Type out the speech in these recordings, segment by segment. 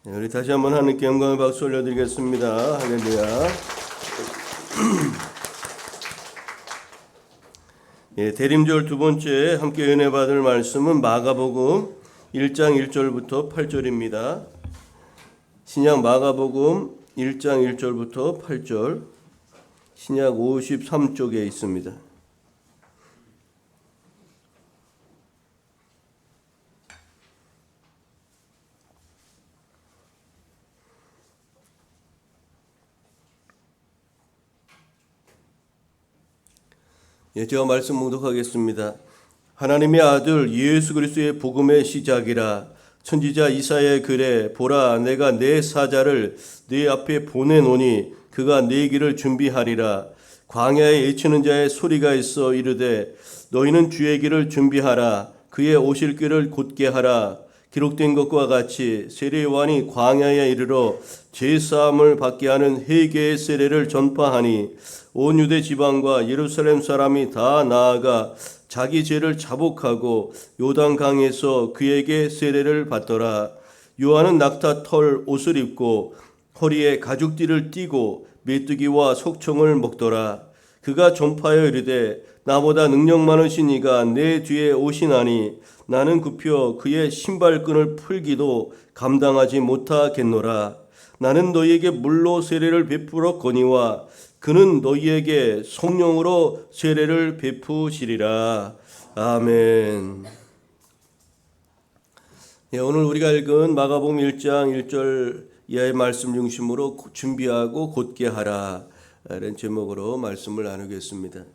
우리 다시 한번 하나님께 영광의 박수 올려드리겠습니다. 할렐루야. 대림절 두 번째 함께 은혜 받을 말씀은 마가복음 1장 1절부터 8절입니다. 신약 마가복음 1장 1절부터 8절, 신약 53쪽에 있습니다. 제가 말씀 묵독하겠습니다. 하나님의 아들 예수 그리스도의 복음의 시작이라. 선지자 이사야의 글에 보라, 내가 내 사자를 네 앞에 보내노니 그가 네 길을 준비하리라. 광야에 외치는 자의 소리가 있어 이르되 너희는 주의 길을 준비하라. 그의 오실 길을 곧게 하라. 기록된 것과 같이 세례 요한이 광야에 이르러 제사함을 받게 하는 회개의 세례를 전파하니 온 유대 지방과 예루살렘 사람이 다 나아가 자기 죄를 자복하고 요단강에서 그에게 세례를 받더라. 요한은 낙타 털 옷을 입고 허리에 가죽띠를 띠고 메뚜기와 속청을 먹더라. 그가 전파하여 이르되 나보다 능력 많으신 이가 내 뒤에 오시나니 나는 굽혀 그의 신발끈을 풀기도 감당하지 못하겠노라. 나는 너희에게 물로 세례를 베풀었거니와 그는 너희에게 성령으로 세례를 베푸시리라. 아멘. 오늘 우리가 읽은 마가복음 1장 1절 이하의 말씀 중심으로 준비하고 곧게 하라 라는 제목으로 말씀을 나누겠습니다.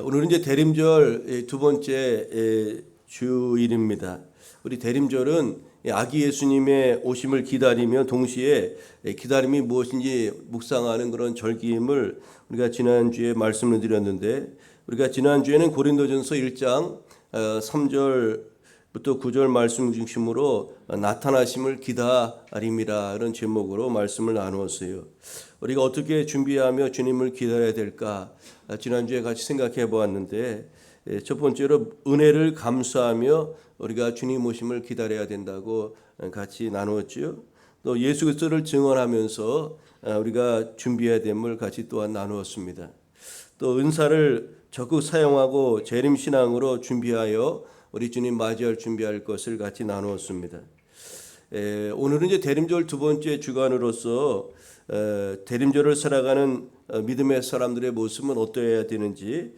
오늘은 이제 대림절 두 번째 주일입니다. 우리 대림절은 아기 예수님의 오심을 기다리며 동시에 기다림이 무엇인지 묵상하는 그런 절기임을 우리가 지난주에 말씀을 드렸는데, 우리가 지난주에는 고린도전서 1장 3절부터 9절 말씀 중심으로 나타나심을 기다림이라 이런 제목으로 말씀을 나누었어요. 우리가 어떻게 준비하며 주님을 기다려야 될까 지난주에 같이 생각해 보았는데, 첫 번째로 은혜를 감사하며 우리가 주님 오심을 기다려야 된다고 같이 나누었죠. 또 예수 그리스도를 증언하면서 우리가 준비해야 됨을 같이 또한 나누었습니다. 또 은사를 적극 사용하고 재림신앙으로 준비하여 우리 주님 맞이할 준비할 것을 같이 나누었습니다. 오늘은 이제 대림절 두 번째 주간으로서 대림절을 살아가는 믿음의 사람들의 모습은 어떠해야 되는지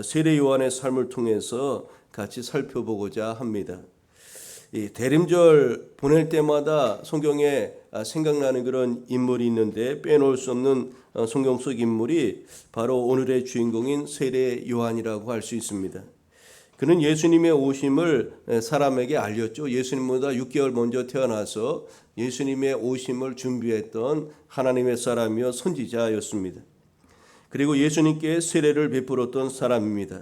세례 요한의 삶을 통해서 같이 살펴보고자 합니다. 이 대림절 보낼 때마다 성경에 생각나는 그런 인물이 있는데 빼놓을 수 없는 성경 속 인물이 바로 오늘의 주인공인 세례 요한이라고 할 수 있습니다. 그는 예수님의 오심을 사람에게 알렸죠. 예수님보다 6개월 먼저 태어나서 예수님의 오심을 준비했던 하나님의 사람이요 선지자였습니다. 그리고 예수님께 세례를 베풀었던 사람입니다.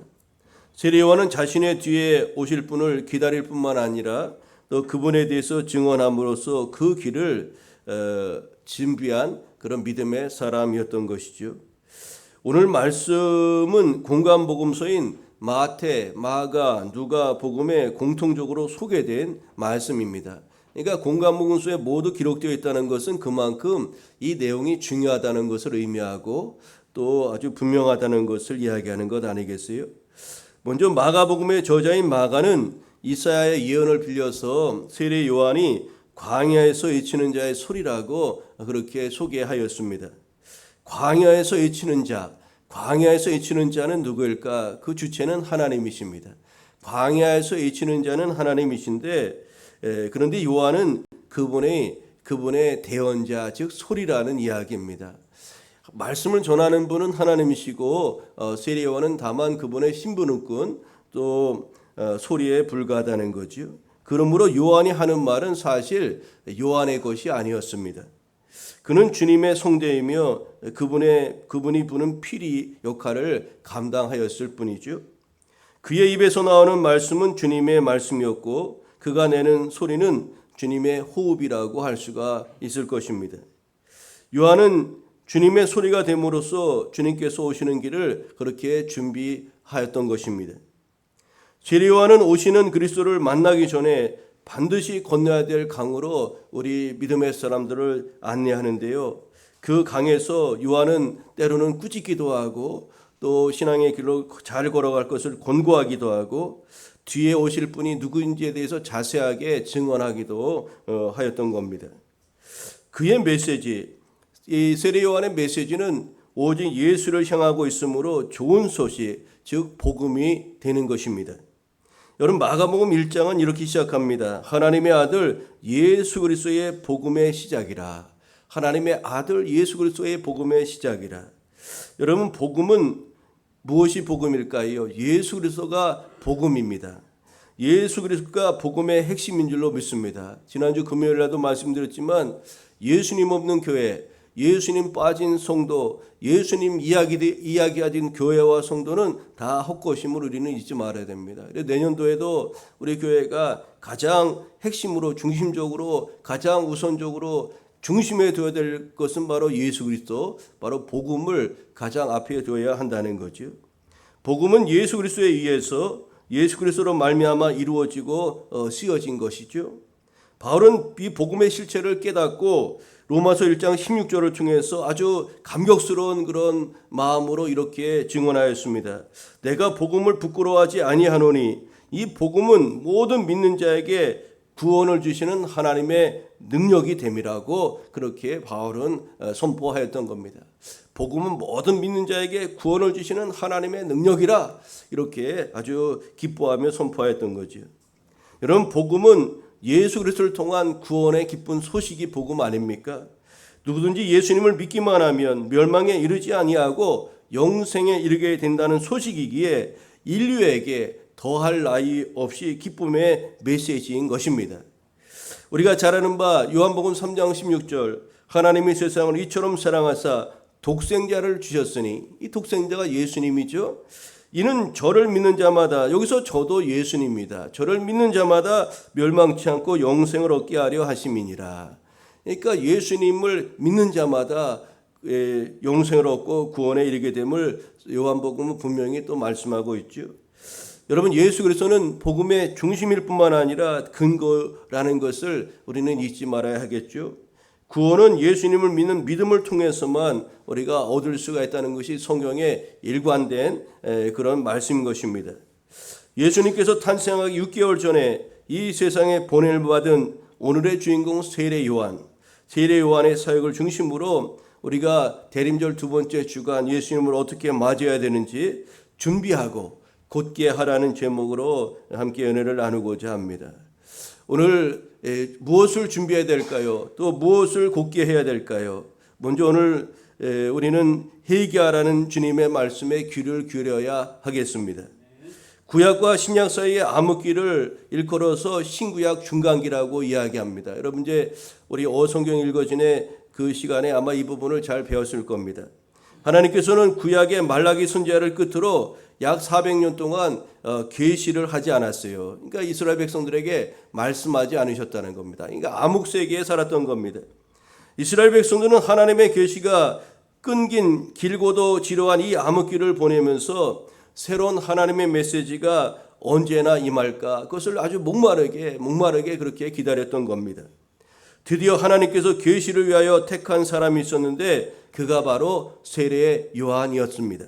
세례 요한은 자신의 뒤에 오실 분을 기다릴 뿐만 아니라 또 그분에 대해서 증언함으로써 그 길을 준비한 그런 믿음의 사람이었던 것이죠. 오늘 말씀은 공간복음서인 마태, 마가, 누가 복음에 공통적으로 소개된 말씀입니다. 그러니까 공간복음서에 모두 기록되어 있다는 것은 그만큼 이 내용이 중요하다는 것을 의미하고 또 아주 분명하다는 것을 이야기하는 것 아니겠어요? 먼저 마가복음의 저자인 마가는 이사야의 예언을 빌려서 세례 요한이 광야에서 외치는 자의 소리라고 그렇게 소개하였습니다. 광야에서 외치는 자, 광야에서 외치는 자는 누구일까? 그 주체는 하나님이십니다. 광야에서 외치는 자는 하나님이신데, 그런데 요한은 그분의 대언자, 즉 소리라는 이야기입니다. 말씀을 전하는 분은 하나님이시고 세례 요한은 다만 그분의 신분은군 또 소리에 불과하다는 거죠. 그러므로 요한이 하는 말은 사실 요한의 것이 아니었습니다. 그는 주님의 성대이며 그분이 부는 피리 역할을 감당하였을 뿐이죠. 그의 입에서 나오는 말씀은 주님의 말씀이었고 그가 내는 소리는 주님의 호흡이라고 할 수가 있을 것입니다. 요한은 주님의 소리가 됨으로써 주님께서 오시는 길을 그렇게 준비하였던 것입니다. 세례 요한은 오시는 그리스도를 만나기 전에 반드시 건너야 될 강으로 우리 믿음의 사람들을 안내하는데요. 그 강에서 요한은 때로는 꾸짖기도 하고 또 신앙의 길로 잘 걸어갈 것을 권고하기도 하고 뒤에 오실 분이 누구인지에 대해서 자세하게 증언하기도 하였던 겁니다. 그의 메시지, 이 세례 요한의 메시지는 오직 예수를 향하고 있으므로 좋은 소식, 즉 복음이 되는 것입니다. 여러분, 마가복음 1장은 이렇게 시작합니다. 하나님의 아들 예수 그리스도의 복음의 시작이라. 하나님의 아들 예수 그리스도의 복음의 시작이라. 여러분, 복음은 무엇이 복음일까요? 예수 그리스도가 복음입니다. 예수 그리스도가 복음의 핵심인 줄로 믿습니다. 지난주 금요일에도 말씀드렸지만 예수님 없는 교회, 예수님 빠진 성도, 예수님 이야기하진 교회와 성도는 다 헛것임을 우리는 잊지 말아야 됩니다. 내년도에도 우리 교회가 가장 핵심으로 중심적으로 가장 우선적으로 중심에 둬야 될 것은 바로 예수 그리스도, 바로 복음을 가장 앞에 둬야 한다는 거죠. 복음은 예수 그리스도에 의해서 예수 그리스도로 말미암아 이루어지고 쓰여진 것이죠. 바울은 이 복음의 실체를 깨닫고 로마서 1장 16절을 통해서 아주 감격스러운 그런 마음으로 이렇게 증언하였습니다. 내가 복음을 부끄러워하지 아니하노니 이 복음은 모든 믿는 자에게 구원을 주시는 하나님의 능력이 됨이라고 그렇게 바울은 선포하였던 겁니다. 복음은 모든 믿는 자에게 구원을 주시는 하나님의 능력이라 이렇게 아주 기뻐하며 선포하였던 거죠. 여러분, 복음은 예수 그리스도를 통한 구원의 기쁜 소식이 복음 아닙니까? 누구든지 예수님을 믿기만 하면 멸망에 이르지 아니하고 영생에 이르게 된다는 소식이기에 인류에게 더할 나위 없이 기쁨의 메시지인 것입니다. 우리가 잘 아는 바 요한복음 3장 16절 하나님이 세상을 이처럼 사랑하사 독생자를 주셨으니 이 독생자가 예수님이죠. 이는 저를 믿는 자마다, 여기서 저도 예수님입니다. 저를 믿는 자마다 멸망치 않고 영생을 얻게 하려 하심이니라. 그러니까 예수님을 믿는 자마다 영생을 얻고 구원에 이르게 됨을 요한복음은 분명히 또 말씀하고 있죠. 여러분, 예수 그리스도는 복음의 중심일 뿐만 아니라 근거라는 것을 우리는 잊지 말아야 하겠죠. 구원은 예수님을 믿는 믿음을 통해서만 우리가 얻을 수가 있다는 것이 성경에 일관된 그런 말씀인 것입니다. 예수님께서 탄생하기 6개월 전에 이 세상에 보냄을 받은 오늘의 주인공 세례 요한의 사역을 중심으로 우리가 대림절 두 번째 주간 예수님을 어떻게 맞이해야 되는지 준비하고 곧게 하라는 제목으로 함께 은혜를 나누고자 합니다. 오늘 무엇을 준비해야 될까요? 또 무엇을 곧게 해야 될까요? 먼저 오늘 우리는 회개하라는 주님의 말씀에 귀를 기울여야 하겠습니다. 구약과 신약 사이의 암흑기를 일컬어서 신구약 중간기라고 이야기합니다. 여러분, 이제 우리 어성경 읽어진의 그 시간에 아마 이 부분을 잘 배웠을 겁니다. 하나님께서는 구약의 말라기 선지자를 끝으로 약 400년 동안 계시를 하지 않았어요. 그러니까 이스라엘 백성들에게 말씀하지 않으셨다는 겁니다. 그러니까 암흑 세계에 살았던 겁니다. 이스라엘 백성들은 하나님의 계시가 끊긴 길고도 지루한 이 암흑기를 보내면서 새로운 하나님의 메시지가 언제나 임할까, 그것을 아주 목마르게 그렇게 기다렸던 겁니다. 드디어 하나님께서 계시를 위하여 택한 사람이 있었는데 그가 바로 세례 요한이었습니다.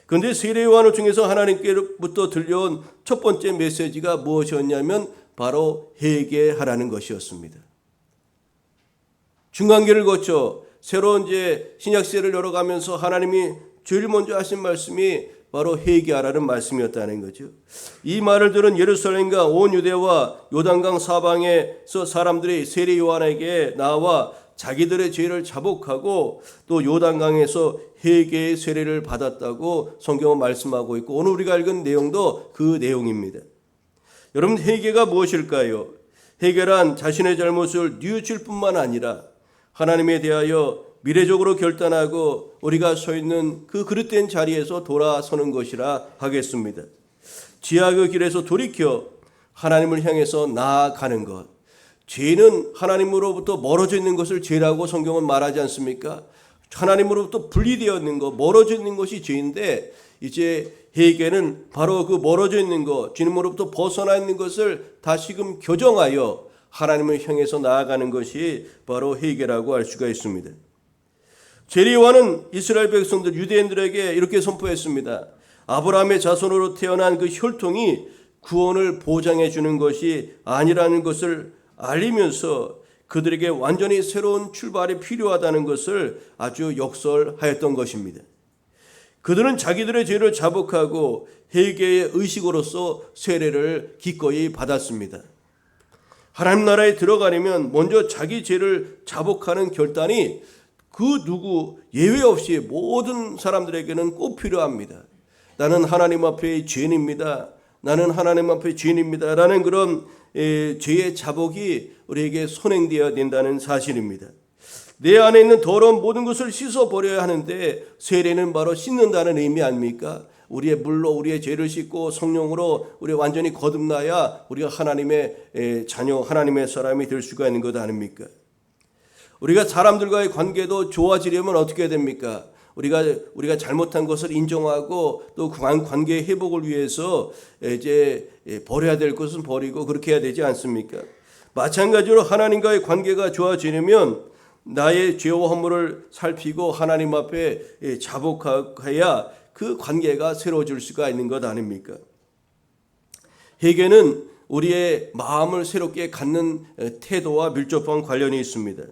그런데 세례 요한을 통해서 하나님께로부터 들려온 첫 번째 메시지가 무엇이었냐면 바로 회개하라는 것이었습니다. 중간기를 거쳐 새로운 이제 신약 시대를 열어가면서 하나님이 제일 먼저 하신 말씀이 바로 회개하라는 말씀이었다는 거죠. 이 말을 들은 예루살렘과 온 유대와 요단강 사방에서 사람들이 세례 요한에게 나와 자기들의 죄를 자복하고 또 요단강에서 회개의 세례를 받았다고 성경은 말씀하고 있고, 오늘 우리가 읽은 내용도 그 내용입니다. 여러분, 회개가 무엇일까요? 회개란 자신의 잘못을 뉘우칠 뿐만 아니라 하나님에 대하여 미래적으로 결단하고 우리가 서 있는 그 그릇된 자리에서 돌아서는 것이라 하겠습니다. 지약의 길에서 돌이켜 하나님을 향해서 나아가는 것. 죄는 하나님으로부터 멀어져 있는 것을 죄라고 성경은 말하지 않습니까? 하나님으로부터 분리되어 있는 것, 멀어져 있는 것이 죄인데 이제 회개는 바로 그 멀어져 있는 것, 주님으로부터 벗어나 있는 것을 다시금 교정하여 하나님을 향해서 나아가는 것이 바로 회개라고 할 수가 있습니다. 제리와는 이스라엘 백성들, 유대인들에게 이렇게 선포했습니다. 아브라함의 자손으로 태어난 그 혈통이 구원을 보장해 주는 것이 아니라는 것을 알리면서 그들에게 완전히 새로운 출발이 필요하다는 것을 아주 역설하였던 것입니다. 그들은 자기들의 죄를 자복하고 회개의 의식으로서 세례를 기꺼이 받았습니다. 하나님 나라에 들어가려면 먼저 자기 죄를 자복하는 결단이 그 누구 예외 없이 모든 사람들에게는 꼭 필요합니다. 나는 하나님 앞에 죄인입니다. 나는 하나님 앞에 죄인입니다. 라는 그런 죄의 자복이 우리에게 선행되어야 된다는 사실입니다. 내 안에 있는 더러운 모든 것을 씻어버려야 하는데 세례는 바로 씻는다는 의미 아닙니까? 우리의 물로 우리의 죄를 씻고 성령으로 우리 완전히 거듭나야 우리가 하나님의 자녀, 하나님의 사람이 될 수가 있는 것 아닙니까? 우리가 사람들과의 관계도 좋아지려면 어떻게 해야 됩니까? 우리가 잘못한 것을 인정하고 또 관계 회복을 위해서 이제 버려야 될 것은 버리고 그렇게 해야 되지 않습니까? 마찬가지로 하나님과의 관계가 좋아지려면 나의 죄와 허물을 살피고 하나님 앞에 자복해야 그 관계가 새로워질 수가 있는 것 아닙니까? 회개는 우리의 마음을 새롭게 갖는 태도와 밀접한 관련이 있습니다.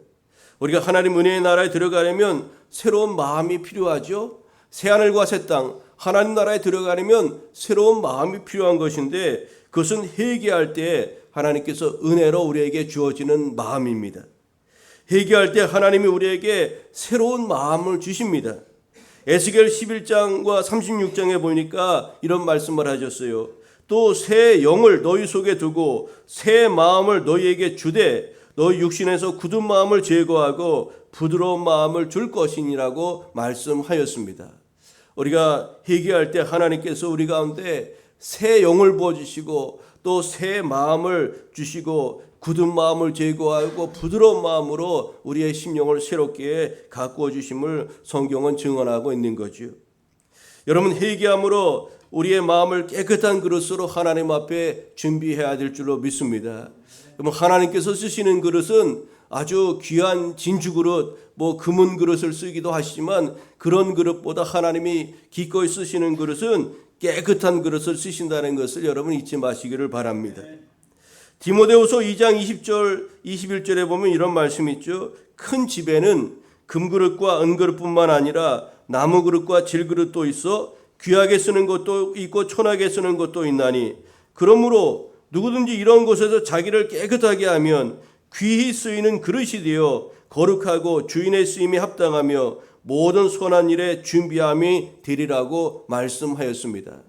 우리가 하나님 은혜의 나라에 들어가려면 새로운 마음이 필요하죠. 새하늘과 새 땅, 하나님 나라에 들어가려면 새로운 마음이 필요한 것인데 그것은 회개할 때 하나님께서 은혜로 우리에게 주어지는 마음입니다. 회개할 때 하나님이 우리에게 새로운 마음을 주십니다. 에스겔 11장과 36장에 보니까 이런 말씀을 하셨어요. 또 새 영을 너희 속에 두고 새 마음을 너희에게 주되 너희 육신에서 굳은 마음을 제거하고 부드러운 마음을 줄 것이니라고 말씀하였습니다. 우리가 회개할 때 하나님께서 우리 가운데 새 영을 부어주시고 또 새 마음을 주시고 굳은 마음을 제거하고 부드러운 마음으로 우리의 심령을 새롭게 가꾸어 주심을 성경은 증언하고 있는 거죠. 여러분, 회개함으로 우리의 마음을 깨끗한 그릇으로 하나님 앞에 준비해야 될 줄로 믿습니다. 그럼 하나님께서 쓰시는 그릇은 아주 귀한 진주 그릇, 금은 그릇을 쓰기도 하시지만 그런 그릇보다 하나님이 기꺼이 쓰시는 그릇은 깨끗한 그릇을 쓰신다는 것을 여러분 잊지 마시기를 바랍니다. 디모데후서 2장 20절 21절에 보면 이런 말씀이 있죠. 큰 집에는 금그릇과 은그릇뿐만 아니라 나무그릇과 질그릇도 있어 귀하게 쓰는 것도 있고 천하게 쓰는 것도 있나니 그러므로 누구든지 이런 곳에서 자기를 깨끗하게 하면 귀히 쓰이는 그릇이 되어 거룩하고 주인의 쓰임이 합당하며 모든 선한 일에 준비함이 되리라고 말씀하였습니다.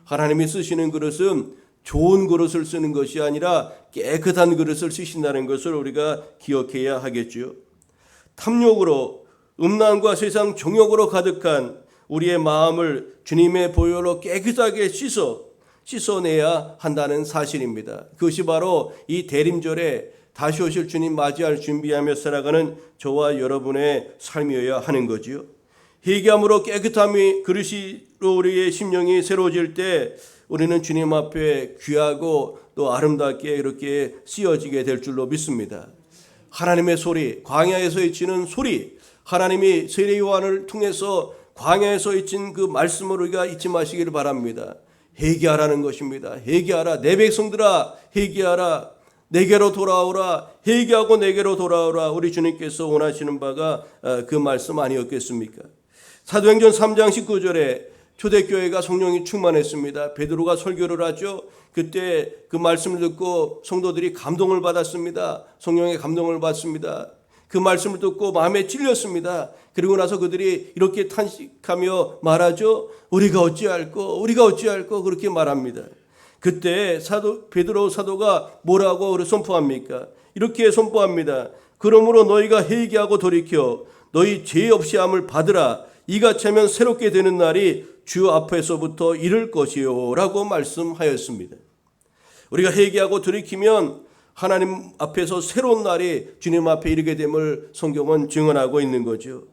하나님이 쓰시는 그릇은 좋은 그릇을 쓰는 것이 아니라 깨끗한 그릇을 쓰신다는 것을 우리가 기억해야 하겠죠. 탐욕으로 음란과 세상 정욕으로 가득한 우리의 마음을 주님의 보혈로 깨끗하게 씻어내야 한다는 사실입니다. 그것이 바로 이 대림절에 다시 오실 주님 맞이할 준비하며 살아가는 저와 여러분의 삶이어야 하는 거지요. 회개함으로 깨끗함이 그릇으로 우리의 심령이 새로워질 때 우리는 주님 앞에 귀하고 또 아름답게 이렇게 쓰여지게 될 줄로 믿습니다. 하나님의 소리, 광야에서 외치는 소리, 하나님이 세례 요한을 통해서 광야에서 외친 그 말씀을 우리가 잊지 마시기를 바랍니다. 회개하라는 것입니다. 회개하라. 내 백성들아 회개하라. 내게로 돌아오라. 회개하고 내게로 돌아오라. 우리 주님께서 원하시는 바가 그 말씀 아니었겠습니까? 사도행전 3장 19절에 초대교회가 성령이 충만했습니다. 베드로가 설교를 하죠. 그때 그 말씀을 듣고 성도들이 감동을 받았습니다. 성령의 감동을 받습니다. 그 말씀을 듣고 마음에 찔렸습니다. 그리고 나서 그들이 이렇게 탄식하며 말하죠. 우리가 어찌할꼬 그렇게 말합니다. 그때 베드로 사도가 뭐라고 선포합니까? 이렇게 선포합니다. 그러므로 너희가 회개하고 돌이켜 너희 죄 없이 함을 받으라. 이같이 하면 새롭게 되는 날이 주 앞에서부터 이를 것이요 라고 말씀하였습니다. 우리가 회개하고 돌이키면 하나님 앞에서 새로운 날이 주님 앞에 이르게 됨을 성경은 증언하고 있는 거죠.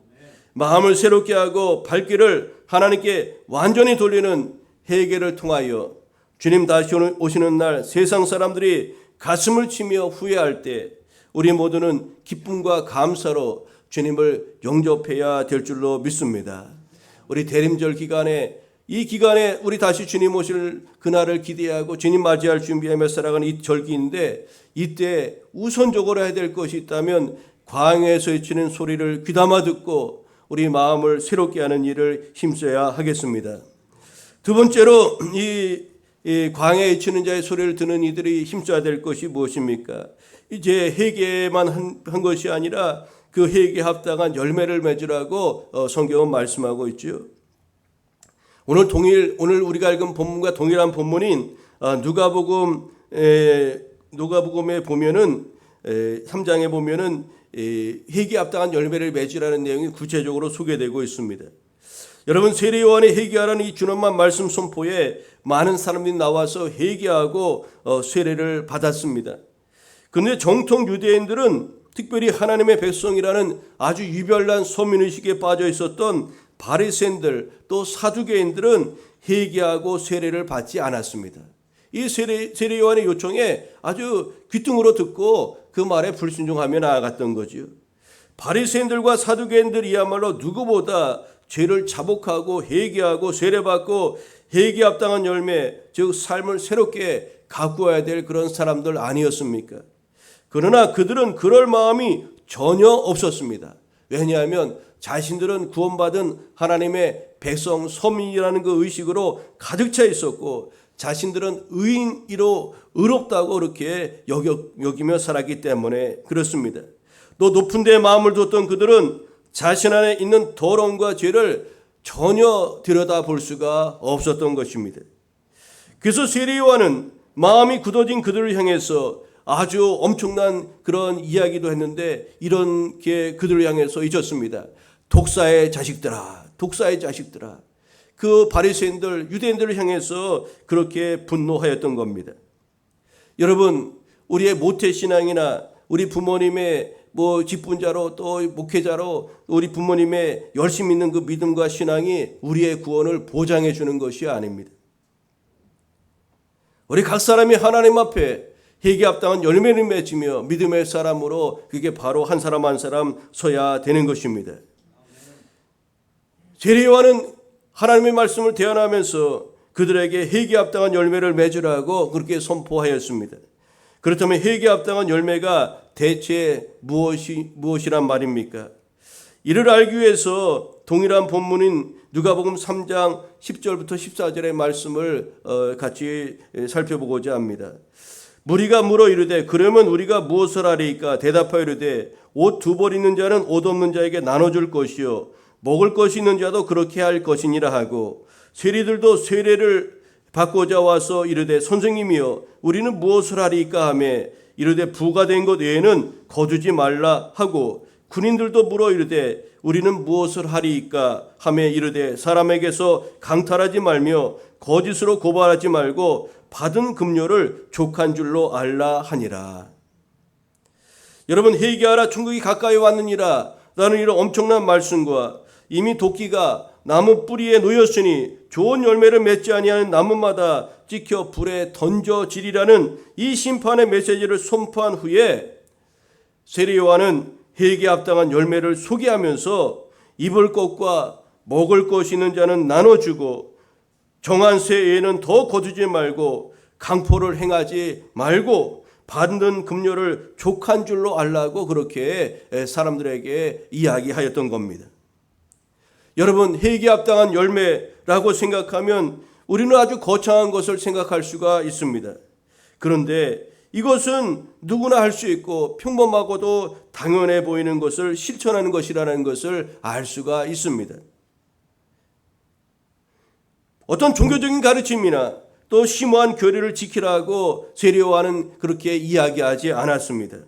마음을 새롭게 하고 발길을 하나님께 완전히 돌리는 회개를 통하여 주님 다시 오시는 날 세상 사람들이 가슴을 치며 후회할 때 우리 모두는 기쁨과 감사로 주님을 영접해야 될 줄로 믿습니다. 우리 대림절 기간에 이 기간에 우리 다시 주님 오실 그날을 기대하고 주님 맞이할 준비하며 살아가는 이 절기인데 이때 우선적으로 해야 될 것이 있다면 광야에서 외치는 소리를 귀담아 듣고 우리 마음을 새롭게 하는 일을 힘써야 하겠습니다. 두 번째로 이 광야에 외치는 자의 소리를 듣는 이들이 힘써야 될 것이 무엇입니까? 이제 회개만 한 것이 아니라 그 회개에 합당한 열매를 맺으라고 성경은 말씀하고 있죠. 오늘 우리가 읽은 본문과 동일한 본문인 누가복음에 보면은 3장에 보면은 회개에 합당한 열매를 맺으라는 내용이 구체적으로 소개되고 있습니다. 여러분 세례 요한의 회개하라는 이 준엄한 말씀 선포에 많은 사람들이 나와서 회개하고 세례를 받았습니다. 그런데 정통 유대인들은 특별히 하나님의 백성이라는 아주 유별난 서민의식에 빠져 있었던 바리새인들 또 사두개인들은 회개하고 세례를 받지 않았습니다. 이 세례 요한의 요청에 아주 귀뚱으로 듣고 그 말에 불순종하며 나아갔던 거죠. 바리새인들과 사두개인들이야말로 누구보다 죄를 자복하고 회개하고 세례받고 회개에 합당한 열매, 즉 삶을 새롭게 가꾸어야 될 그런 사람들 아니었습니까? 그러나 그들은 그럴 마음이 전혀 없었습니다. 왜냐하면 자신들은 구원받은 하나님의 백성 서민이라는 그 의식으로 가득 차 있었고 자신들은 의인이로 의롭다고 그렇게 여기며 살았기 때문에 그렇습니다. 또 높은 데 마음을 뒀던 그들은 자신 안에 있는 더러움과 죄를 전혀 들여다볼 수가 없었던 것입니다. 그래서 세례 요한은 마음이 굳어진 그들을 향해서 아주 엄청난 그런 이야기도 했는데 이렇게 그들을 향해서 잊었습니다. 독사의 자식들아, 독사의 자식들아. 그 바리새인들, 유대인들을 향해서 그렇게 분노하였던 겁니다. 여러분, 우리의 모태신앙이나 우리 부모님의 직분자로 또 목회자로 우리 부모님의 열심히 있는 그 믿음과 신앙이 우리의 구원을 보장해 주는 것이 아닙니다. 우리 각 사람이 하나님 앞에 회개에 합당한 열매를 맺으며 믿음의 사람으로 그게 바로 한 사람 한 사람 서야 되는 것입니다. 세례 요한은 하나님의 말씀을 대언하면서 그들에게 회개에 합당한 열매를 맺으라고 그렇게 선포하였습니다. 그렇다면 회개에 합당한 열매가 대체 무엇이란 말입니까? 이를 알기 위해서 동일한 본문인 누가복음 3장 10절부터 14절의 말씀을 같이 살펴보고자 합니다. 무리가 물어 이르되 그러면 우리가 무엇을 하리이까? 대답하여 이르되 옷 두 벌 있는 자는 옷 없는 자에게 나눠줄 것이요 먹을 것이 있는 자도 그렇게 할 것이니라 하고 세리들도 세례를 받고자 와서 이르되 선생님이여 우리는 무엇을 하리이까 하매 이르되 부가 된 것 외에는 거두지 말라 하고 군인들도 물어 이르되 우리는 무엇을 하리이까 하매 이르되 사람에게서 강탈하지 말며 거짓으로 고발하지 말고 받은 급료를 족한 줄로 알라 하니라. 여러분 회개하라 천국이 가까이 왔느니라 라는 이런 엄청난 말씀과 이미 도끼가 나무 뿌리에 놓였으니 좋은 열매를 맺지 아니하는 나무마다 찍혀 불에 던져지리라는 이 심판의 메시지를 선포한 후에 세례 요한은 회개에 합당한 열매를 소개하면서 입을 것과 먹을 것이 있는 자는 나눠주고 정한 새에는 더 거두지 말고 강포를 행하지 말고 받는 급료를 족한 줄로 알라고 그렇게 사람들에게 이야기하였던 겁니다. 여러분 회개에 합당한 열매라고 생각하면 우리는 아주 거창한 것을 생각할 수가 있습니다. 그런데 이것은 누구나 할 수 있고 평범하고도 당연해 보이는 것을 실천하는 것이라는 것을 알 수가 있습니다. 어떤 종교적인 가르침이나 또 심오한 교리를 지키라고 세례 요한은 그렇게 이야기하지 않았습니다.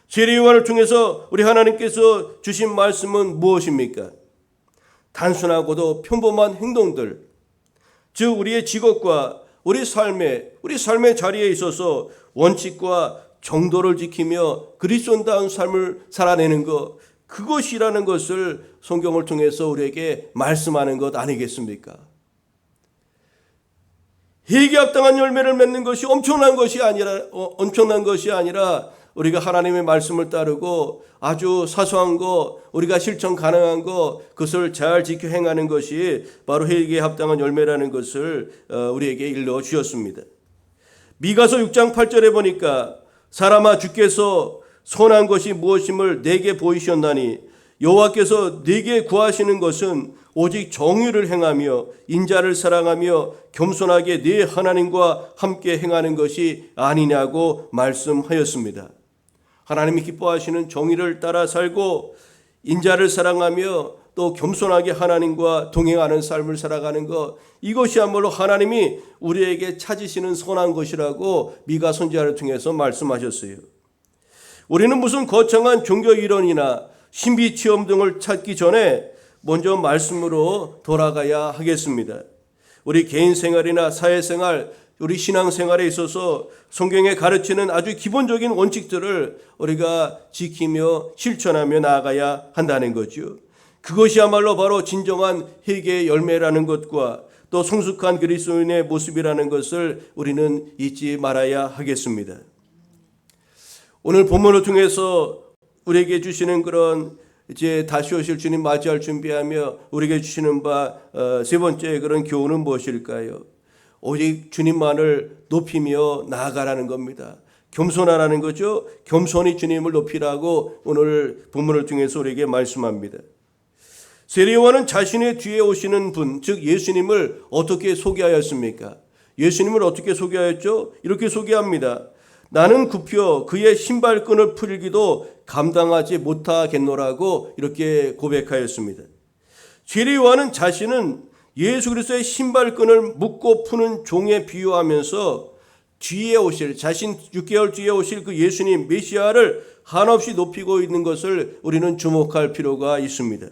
세례 요한을 통해서 우리 하나님께서 주신 말씀은 무엇입니까? 단순하고도 평범한 행동들, 즉 우리의 직업과 우리 삶의 자리에 있어서 원칙과 정도를 지키며 그리스도인다운 삶을 살아내는 것, 그것이라는 것을 성경을 통해서 우리에게 말씀하는 것 아니겠습니까? 회개에 합당한 열매를 맺는 것이 엄청난 것이 아니라 우리가 하나님의 말씀을 따르고 아주 사소한 거, 우리가 실천 가능한 거, 그것을 잘 지켜 행하는 것이 바로 회개에 합당한 열매라는 것을 우리에게 일러 주셨습니다. 미가서 6장 8절에 보니까 사람아, 주께서 선한 것이 무엇임을 내게 보이셨나니 여호와께서 네게 구하시는 것은 오직 정의를 행하며 인자를 사랑하며 겸손하게 네 하나님과 함께 행하는 것이 아니냐고 말씀하였습니다. 하나님이 기뻐하시는 정의를 따라 살고 인자를 사랑하며 또 겸손하게 하나님과 동행하는 삶을 살아가는 것, 이것이야말로 하나님이 우리에게 찾으시는 선한 것이라고 미가 선지자를 통해서 말씀하셨어요. 우리는 무슨 거창한 종교 이론이나 신비 체험 등을 찾기 전에 먼저 말씀으로 돌아가야 하겠습니다. 우리 개인 생활이나 사회생활, 우리 신앙생활에 있어서 성경에 가르치는 아주 기본적인 원칙들을 우리가 지키며 실천하며 나아가야 한다는 거죠. 그것이야말로 바로 진정한 회개의 열매라는 것과 또 성숙한 그리스도인의 모습이라는 것을 우리는 잊지 말아야 하겠습니다. 오늘 본문을 통해서 우리에게 주시는 그런 이제 다시 오실 주님 맞이할 준비하며 우리에게 주시는 바 세 번째 그런 교훈은 무엇일까요? 오직 주님만을 높이며 나아가라는 겁니다. 겸손하라는 거죠. 겸손히 주님을 높이라고 오늘 본문을 통해서 우리에게 말씀합니다. 세례 요한은 자신의 뒤에 오시는 분, 즉 예수님을 어떻게 소개하였습니까? 예수님을 어떻게 소개하였죠? 이렇게 소개합니다. 나는 굽혀 그의 신발끈을 풀기도 감당하지 못하겠노라고 이렇게 고백하였습니다. 세례 요한은 자신은 예수 그리스도의 신발끈을 묶고 푸는 종에 비유하면서 뒤에 오실, 자신 6개월 뒤에 오실 그 예수님 메시아를 한없이 높이고 있는 것을 우리는 주목할 필요가 있습니다.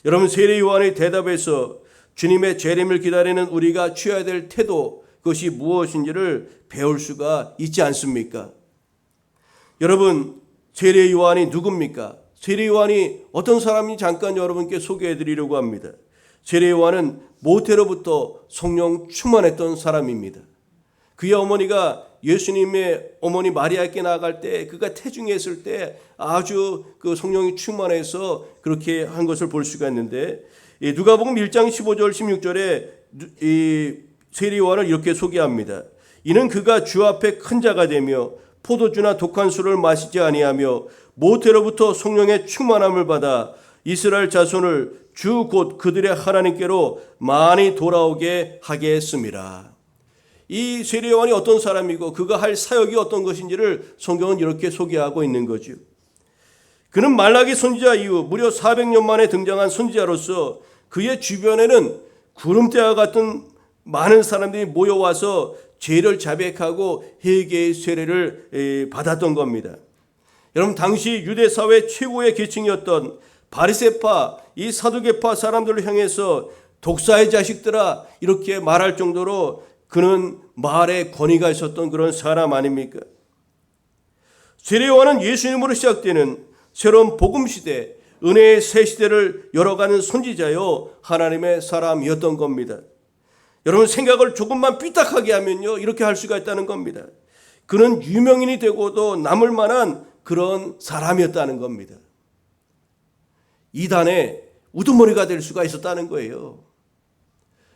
여러분, 세례 요한의 대답에서 주님의 재림을 기다리는 우리가 취해야 될 태도, 그것이 무엇인지를 배울 수가 있지 않습니까? 여러분, 세례 요한이 누굽니까? 세례 요한이 어떤 사람인지 잠깐 여러분께 소개해 드리려고 합니다. 세례 요한은 모태로부터 성령 충만했던 사람입니다. 그의 어머니가 예수님의 어머니 마리아에게 나아갈 때, 그가 태중했을 때 아주 그 성령이 충만해서 그렇게 한 것을 볼 수가 있는데, 누가복음 1장 15절 16절에 이 세례 요한을 이렇게 소개합니다. 이는 그가 주 앞에 큰 자가 되며 포도주나 독한 술을 마시지 아니하며 모태로부터 성령의 충만함을 받아 이스라엘 자손을 주 곧 그들의 하나님께로 많이 돌아오게 하게 했습니다. 이 세례 요한이 어떤 사람이고 그가 할 사역이 어떤 것인지를 성경은 이렇게 소개하고 있는 거죠. 그는 말라기 선지자 이후 무려 400년 만에 등장한 선지자로서 그의 주변에는 구름대와 같은 많은 사람들이 모여와서 죄를 자백하고 회개의 세례를 받았던 겁니다. 여러분, 당시 유대 사회 최고의 계층이었던 바리새파, 이 사두개파 사람들을 향해서 독사의 자식들아 이렇게 말할 정도로 그는 말에 권위가 있었던 그런 사람 아닙니까? 세례 요한은 예수님으로 시작되는 새로운 복음 시대, 은혜의 새 시대를 열어가는 선지자요 하나님의 사람이었던 겁니다. 여러분, 생각을 조금만 삐딱하게 하면요 이렇게 할 수가 있다는 겁니다. 그는 유명인이 되고도 남을 만한 그런 사람이었다는 겁니다. 이단의 우두머리가 될 수가 있었다는 거예요.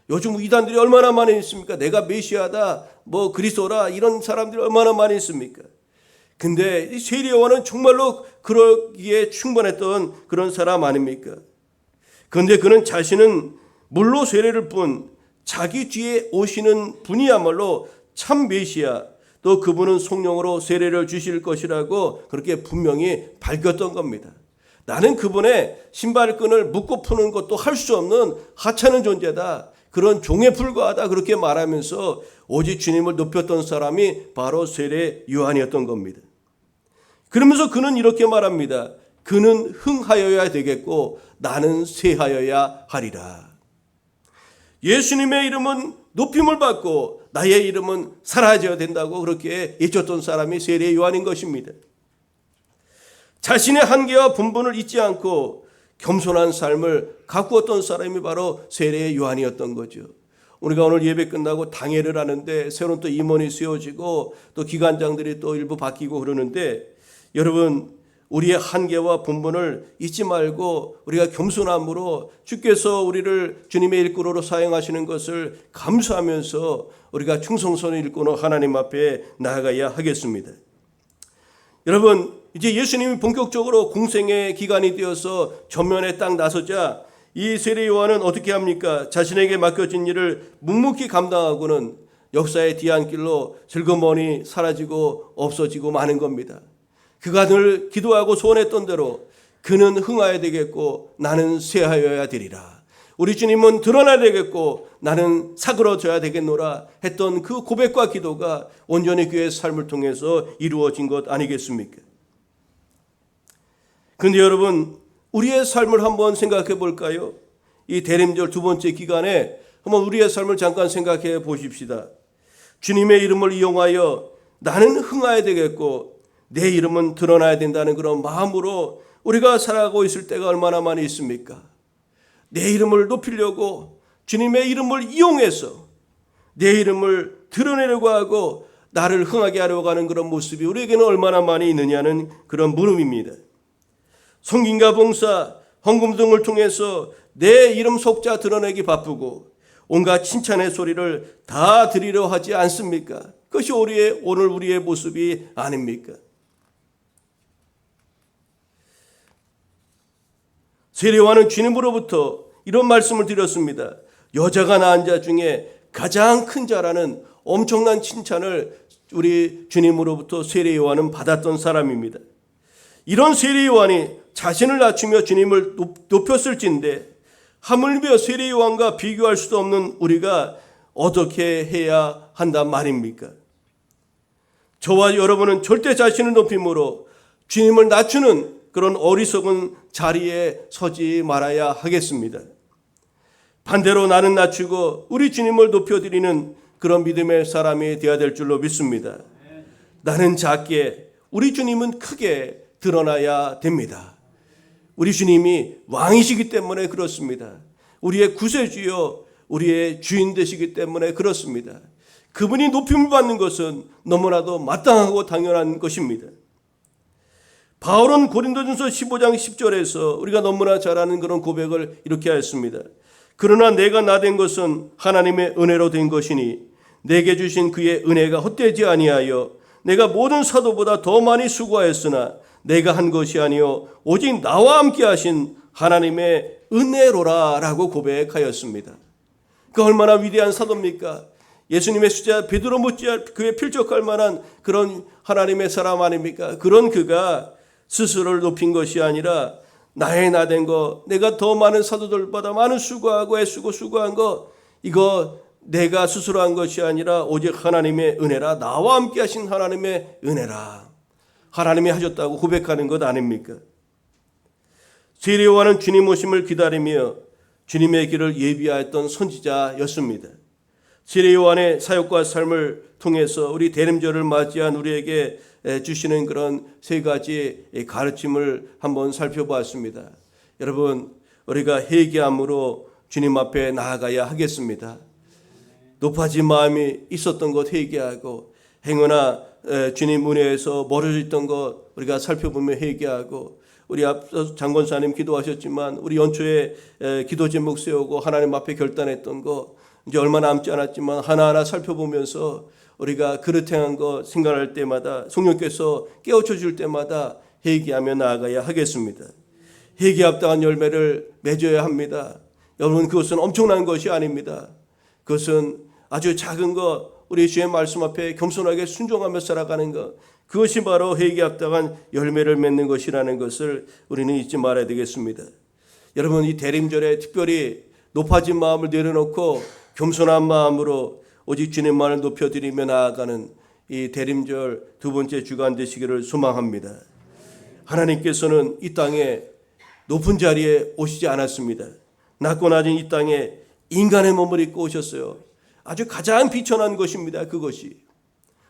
요즘 이단들이 얼마나 많이 있습니까? 내가 메시아다, 뭐 그리스도라, 이런 사람들이 얼마나 많이 있습니까? 근데 이 세례 요한은 정말로 그러기에 충분했던 그런 사람 아닙니까? 그런데 그는 자신은 물로 세례를 뿐 자기 뒤에 오시는 분이야말로 참 메시아, 또 그분은 성령으로 세례를 주실 것이라고 그렇게 분명히 밝혔던 겁니다. 나는 그분의 신발끈을 묶고 푸는 것도 할 수 없는 하찮은 존재다, 그런 종에 불과하다, 그렇게 말하면서 오직 주님을 높였던 사람이 바로 세례 요한이었던 겁니다. 그러면서 그는 이렇게 말합니다. 그는 흥하여야 되겠고 나는 쇠하여야 하리라. 예수님의 이름은 높임을 받고 나의 이름은 사라져야 된다고 그렇게 외쳤던 사람이 세례 요한인 것입니다. 자신의 한계와 분분을 잊지 않고 겸손한 삶을 가꾸었던 사람이 바로 세례의 요한이었던 거죠. 우리가 오늘 예배 끝나고 당회를 하는데 새로운 또 임원이 세워지고 또 기관장들이 또 일부 바뀌고 그러는데, 여러분, 우리의 한계와 분분을 잊지 말고 우리가 겸손함으로 주께서 우리를 주님의 일꾼으로 사용하시는 것을 감수하면서 우리가 충성스러운 일꾼으로 하나님 앞에 나아가야 하겠습니다. 여러분, 이제 예수님이 본격적으로 공생의 기간이 되어서 전면에 딱 나서자 이 세례 요한은 어떻게 합니까? 자신에게 맡겨진 일을 묵묵히 감당하고는 역사의 뒤안길로 슬그머니 사라지고 없어지고 마는 겁니다. 그가 늘 기도하고 소원했던 대로 그는 흥하여야 되겠고 나는 쇠하여야 되리라. 우리 주님은 드러나야 되겠고 나는 사그러져야 되겠노라 했던 그 고백과 기도가 온전히 그의 삶을 통해서 이루어진 것 아니겠습니까? 그런데 여러분, 우리의 삶을 한번 생각해 볼까요? 이 대림절 두 번째 기간에 한번 우리의 삶을 잠깐 생각해 보십시다. 주님의 이름을 이용하여 나는 흥하여야 되겠고 내 이름은 드러나야 된다는 그런 마음으로 우리가 살아가고 있을 때가 얼마나 많이 있습니까? 내 이름을 높이려고 주님의 이름을 이용해서 내 이름을 드러내려고 하고 나를 흥하게 하려고 하는 그런 모습이 우리에게는 얼마나 많이 있느냐는 그런 물음입니다. 성김과 봉사, 헌금 등을 통해서 내 이름 속자 드러내기 바쁘고 온갖 칭찬의 소리를 다 드리려 하지 않습니까? 그것이 오늘 우리의 모습이 아닙니까? 세례요한은 주님으로부터 이런 말씀을 드렸습니다. 여자가 낳은 자 중에 가장 큰 자라는 엄청난 칭찬을 우리 주님으로부터 세례요한은 받았던 사람입니다. 이런 세례요한이 자신을 낮추며 주님을 높였을진데 하물며 세례요한과 비교할 수도 없는 우리가 어떻게 해야 한단 말입니까? 저와 여러분은 절대 자신을 높임으로 주님을 낮추는 그런 어리석은 자리에 서지 말아야 하겠습니다. 반대로 나는 낮추고 우리 주님을 높여드리는 그런 믿음의 사람이 되어야 될 줄로 믿습니다. 나는 작게, 우리 주님은 크게 드러나야 됩니다. 우리 주님이 왕이시기 때문에 그렇습니다. 우리의 구세주여, 우리의 주인 되시기 때문에 그렇습니다. 그분이 높임을 받는 것은 너무나도 마땅하고 당연한 것입니다. 바울은 고린도전서 15장 10절에서 우리가 너무나 잘 아는 그런 고백을 이렇게 하였습니다. 그러나 내가 나된 것은 하나님의 은혜로 된 것이니 내게 주신 그의 은혜가 헛되지 아니하여 내가 모든 사도보다 더 많이 수고하였으나 내가 한 것이 아니요 오직 나와 함께 하신 하나님의 은혜로라 라고 고백하였습니다. 그 얼마나 위대한 사도입니까? 예수님의 수자 베드로 못지않게 그에 필적할 만한 그런 하나님의 사람 아닙니까? 그런 그가 스스로를 높인 것이 아니라 나의 나된 거, 내가 더 많은 사도들보다 많은 수고하고 애쓰고 수고한 거, 이거 내가 스스로 한 것이 아니라 오직 하나님의 은혜라, 나와 함께 하신 하나님의 은혜라, 하나님이 하셨다고 고백하는 것 아닙니까? 세례요한은 주님 오심을 기다리며 주님의 길을 예비하였던 선지자였습니다. 세례요한의 사역과 삶을 통해서 우리 대림절을 맞이한 우리에게 주시는 그런 세 가지 가르침을 한번 살펴보았습니다. 여러분, 우리가 회개함으로 주님 앞에 나아가야 하겠습니다. 높아진 마음이 있었던 것 회개하고, 행여나 주님 은혜에서 멀어져 있던 것 우리가 살펴보며 회개하고, 우리 앞서 장권사님 기도하셨지만 우리 연초에 기도 제목 세우고 하나님 앞에 결단했던 거 이제 얼마 남지 않았지만 하나하나 살펴보면서 우리가 그릇 행한 거 생각할 때마다 성령께서 깨우쳐 줄 때마다 회개하며 나아가야 하겠습니다. 회개에 합당한 열매를 맺어야 합니다. 여러분, 그것은 엄청난 것이 아닙니다. 그것은 아주 작은 것, 우리 주의 말씀 앞에 겸손하게 순종하며 살아가는 것, 그것이 바로 회개에 합당한 열매를 맺는 것이라는 것을 우리는 잊지 말아야 되겠습니다. 여러분, 이 대림절에 특별히 높아진 마음을 내려놓고 겸손한 마음으로 오직 주님만을 높여드리며 나아가는 이 대림절 두 번째 주간 되시기를 소망합니다. 하나님께서는 이 땅에 높은 자리에 오시지 않았습니다. 낮고 낮은 이 땅에 인간의 몸을 입고 오셨어요. 아주 가장 비천한 것입니다. 그것이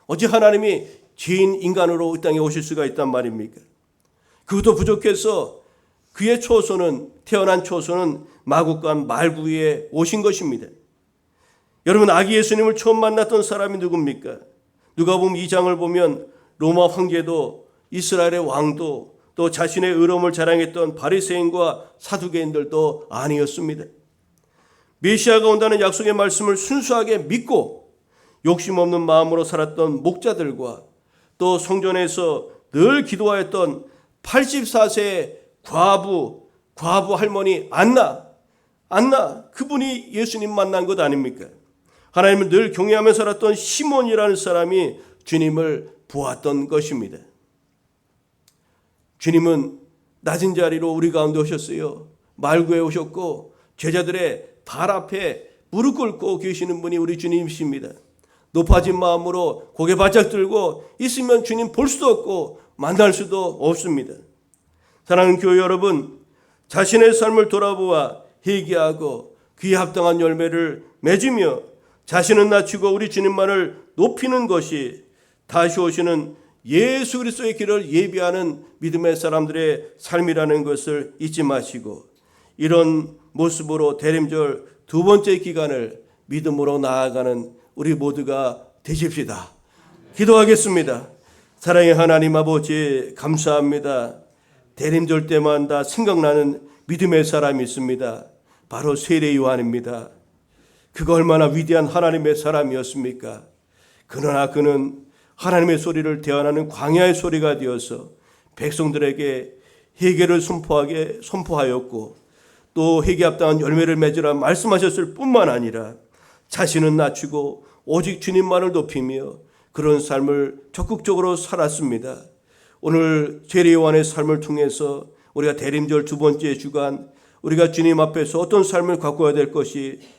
어찌 하나님이 죄인 인간으로 이 땅에 오실 수가 있단 말입니까? 그것도 부족해서 그의 태어난 초소는 마국과 말구에 오신 것입니다. 여러분, 아기 예수님을 처음 만났던 사람이 누굽니까? 누가복음 2장을 보면 로마 황제도 이스라엘의 왕도 또 자신의 의로움을 자랑했던 바리새인과 사두개인들도 아니었습니다. 메시아가 온다는 약속의 말씀을 순수하게 믿고 욕심 없는 마음으로 살았던 목자들과 또 성전에서 늘 기도하였던 84세의 과부 할머니 안나 그분이 예수님 만난 것 아닙니까? 하나님을 늘 경외하며 살았던 시몬이라는 사람이 주님을 보았던 것입니다. 주님은 낮은 자리로 우리 가운데 오셨어요. 말구에 오셨고 제자들의 발 앞에 무릎 꿇고 계시는 분이 우리 주님이십니다. 높아진 마음으로 고개 바짝 들고 있으면 주님 볼 수도 없고 만날 수도 없습니다. 사랑하는 교회 여러분, 자신의 삶을 돌아보아 회개하고 그에 합당한 열매를 맺으며 자신은 낮추고 우리 주님만을 높이는 것이 다시 오시는 예수 그리스도의 길을 예비하는 믿음의 사람들의 삶이라는 것을 잊지 마시고 이런 모습으로 대림절 두 번째 기간을 믿음으로 나아가는 우리 모두가 되십시다. 기도하겠습니다. 사랑의 하나님 아버지, 감사합니다. 대림절 때마다 생각나는 믿음의 사람이 있습니다. 바로 세례 요한입니다. 그가 얼마나 위대한 하나님의 사람이었습니까? 그러나 그는 하나님의 소리를 대언하는 광야의 소리가 되어서 백성들에게 회개를 선포하였고 또 회개 합당한 열매를 맺으라 말씀하셨을 뿐만 아니라 자신은 낮추고 오직 주님만을 높이며 그런 삶을 적극적으로 살았습니다. 오늘 세례 요한의 삶을 통해서 우리가 대림절 두 번째 주간 우리가 주님 앞에서 어떤 삶을 가꿔야 될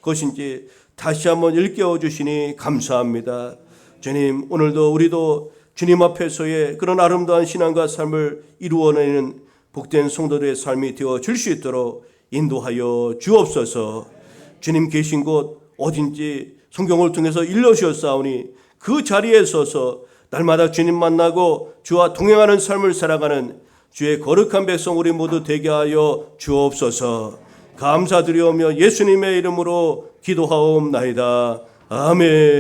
것인지 다시 한번 일깨워 주시니 감사합니다. 주님, 오늘도 우리도 주님 앞에서의 그런 아름다운 신앙과 삶을 이루어내는 복된 성도들의 삶이 되어 줄 수 있도록 인도하여 주옵소서. 주님 계신 곳 어딘지 성경을 통해서 일러주셨사오니 그 자리에 서서 날마다 주님 만나고 주와 동행하는 삶을 살아가는 주의 거룩한 백성 우리 모두 되게 하여 주옵소서. 감사드리오며 예수님의 이름으로 기도하옵나이다. 아멘.